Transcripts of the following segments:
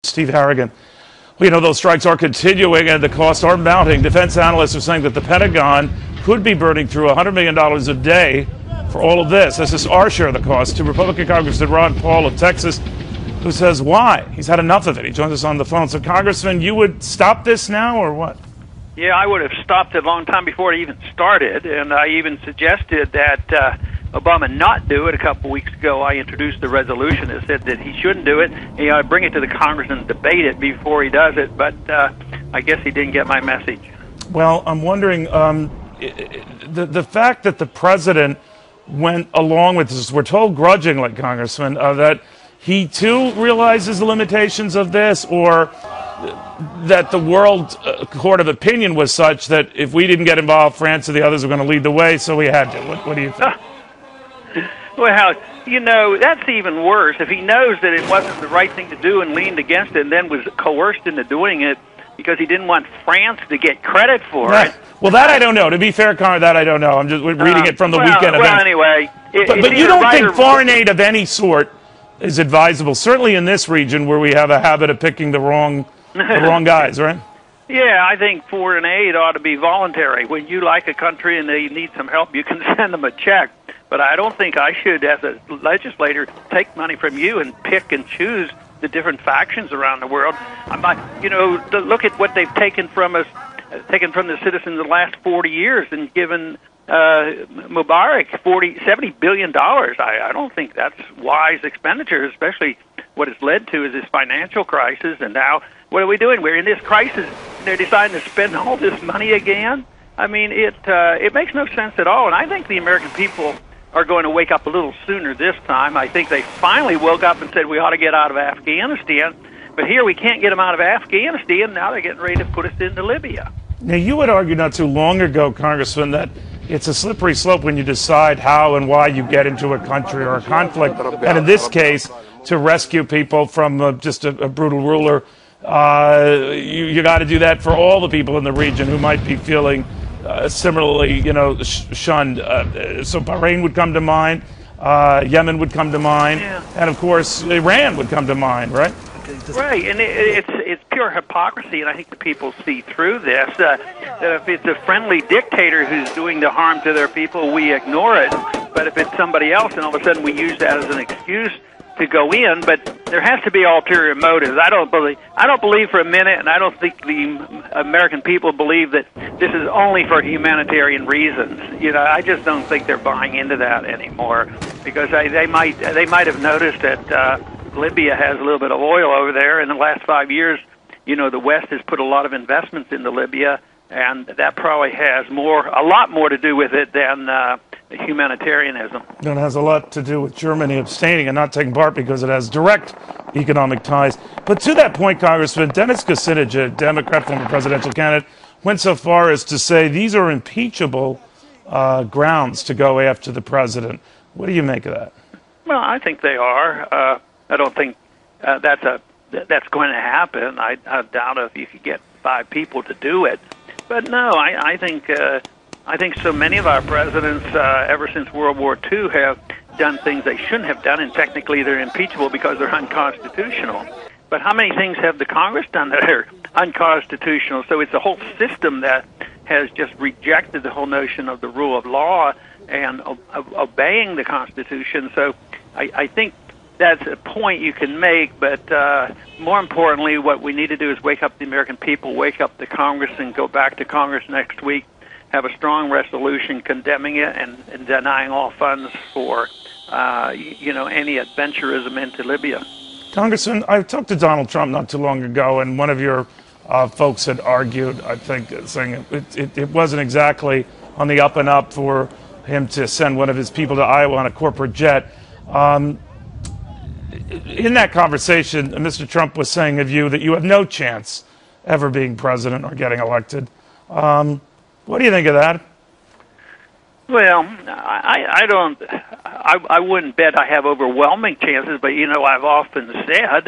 Steve Harrigan. Well, you know, those strikes are continuing and the costs are mounting. Defense analysts are saying that the Pentagon could be burning through $100 million a day for all of this. This is our share of the cost. To Republican Congressman Ron Paul of Texas, who says why? He's had enough of it. He joins us on the phone. So, Congressman, you would stop this now or what? Yeah, I would have stopped it a long time before it even started, and I even suggested that Obama not do it. A couple weeks ago, I introduced the resolution that said that he shouldn't do it. You know, bring it to the Congress and debate it before he does it, but I guess he didn't get my message. Well, I'm wondering, the fact that the president went along with this, we're told grudgingly, Congressman, that he too realizes the limitations of this, or that the world court of opinion was such that if we didn't get involved, France or the others were going to lead the way, so we had to. What do you think? Well, you know, that's even worse. If he knows that it wasn't the right thing to do and leaned against it and then was coerced into doing it because he didn't want France to get credit for it. Well, that I don't know. To be fair, Connor, that I don't know. I'm just reading it from the weekend event. Well, anyway. But you don't think foreign aid of any sort is advisable, certainly in this region where we have a habit of picking the wrong guys, right? Yeah, I think foreign aid ought to be voluntary. When you like a country and they need some help, you can send them a check. But I don't think I should, as a legislator, take money from you and pick and choose the different factions around the world. I'm not, you know, look at what they've taken from us, taken from the citizens the last 40 years and given Mubarak $70 billion. I don't think that's wise expenditure, especially what it's led to is this financial crisis. And now, what are we doing? We're in this crisis, and they're deciding to spend all this money again. I mean, it makes no sense at all. And I think the American people are going to wake up a little sooner this time. I think they finally woke up and said we ought to get out of Afghanistan. But here we can't get them out of Afghanistan. Now they're getting ready to put us into Libya. Now, you would argue not too long ago, Congressman, that it's a slippery slope when you decide how and why you get into a country or a conflict. And in this case, to rescue people from just a brutal ruler, you got to do that for all the people in the region who might be feeling similarly, you know, shunned. So Bahrain would come to mind, Yemen would come to mind, and of course Iran would come to mind, right? Right, and it's pure hypocrisy, and I think the people see through this. That if it's a friendly dictator who's doing the harm to their people, we ignore it. But if it's somebody else, and all of a sudden we use that as an excuse to go in, but there has to be ulterior motives. I don't believe for a minute, and I don't think the American people believe that this is only for humanitarian reasons. You know, I just don't think they're buying into that anymore, because they might have noticed that Libya has a little bit of oil over there. In the last 5 years, you know, the West has put a lot of investments into Libya, and that probably has a lot more to do with it than humanitarianism. It has a lot to do with Germany abstaining and not taking part because it has direct economic ties. But to that point, Congressman, Dennis Kucinich, a Democrat former presidential candidate, went so far as to say these are impeachable grounds to go after the president. What do you make of that? Well, I think they are. I don't think that's going to happen. I doubt if you could get 5 people to do it. But no, I think so many of our presidents ever since World War II have done things they shouldn't have done, and technically they're impeachable because they're unconstitutional. But how many things have the Congress done that are unconstitutional? So it's a whole system that has just rejected the whole notion of the rule of law and obeying the Constitution. So I think that's a point you can make, but more importantly, what we need to do is wake up the American people, wake up the Congress, and go back to Congress next week, have a strong resolution condemning it and denying all funds for, you know, any adventurism into Libya. Congressman, I talked to Donald Trump not too long ago, and one of your folks had argued, I think, saying it wasn't exactly on the up and up for him to send one of his people to Iowa on a corporate jet. In that conversation, Mr. Trump was saying of you that you have no chance ever being president or getting elected. What do you think of that? Well, I wouldn't bet I have overwhelming chances, but, you know, I've often said,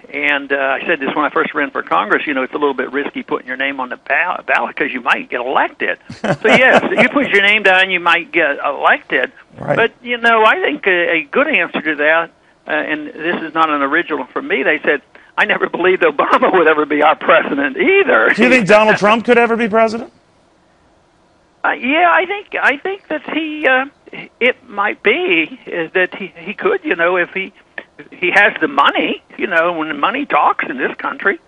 and I said this when I first ran for Congress, you know, it's a little bit risky putting your name on the ballot because you might get elected. So, yes, you put your name down, you might get elected. Right. But, you know, I think a good answer to that, and this is not an original from me, they said, I never believed Obama would ever be our president either. Do you think Donald Trump could ever be president? Yeah, I think that it might be that he could, if he has the money, when the money talks in this country.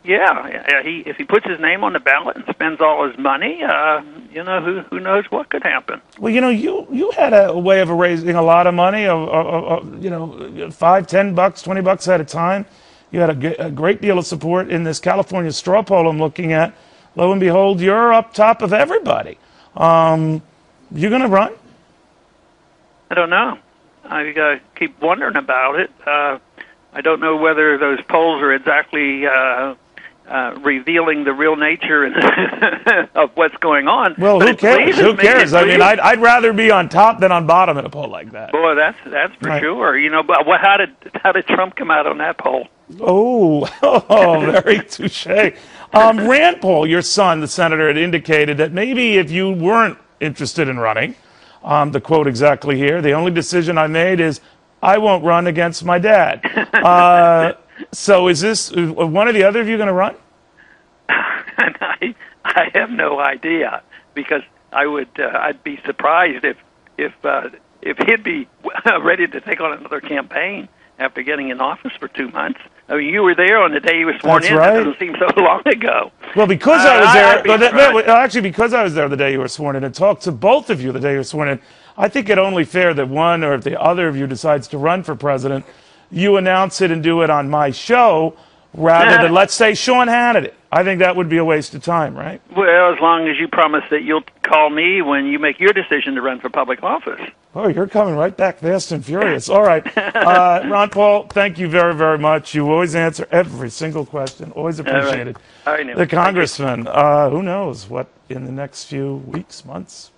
Yeah, if he puts his name on the ballot and spends all his money, who knows what could happen. Well, you had a way of raising a lot of money, $5, $10, $20 at a time. You had a great deal of support in this California straw poll I'm looking at. Lo and behold, you're up top of everybody. You going to run? I don't know. I keep wondering about it. I don't know whether those polls are exactly revealing the real nature of what's going on. Well, who cares? Who cares? I mean, I'd rather be on top than on bottom in a poll like that. Boy, that's for sure. But how did Trump come out on that poll? Oh, very touche. Rand Paul, your son, the senator, had indicated that maybe if you weren't interested in running, the quote exactly here, the only decision I made is I won't run against my dad. So is this one or the other of you going to run? I have no idea, because I'd be surprised if he'd be ready to take on another campaign after getting in office for 2 months. I mean, you were there on the day he was sworn in. Right. That doesn't seem so long ago. Well, because I was there, actually, because I was there the day you were sworn in and talked to both of you the day you were sworn in, I think it only fair that one or if the other of you decides to run for president, you announce it and do it on my show rather than, let's say, Sean Hannity. I think that would be a waste of time, right? Well, as long as you promise that you'll call me when you make your decision to run for public office. Oh, you're coming right back fast and furious. All right. Ron Paul, thank you very, very much. You always answer every single question. Always appreciated. All right. The congressman, who knows what in the next few weeks, months,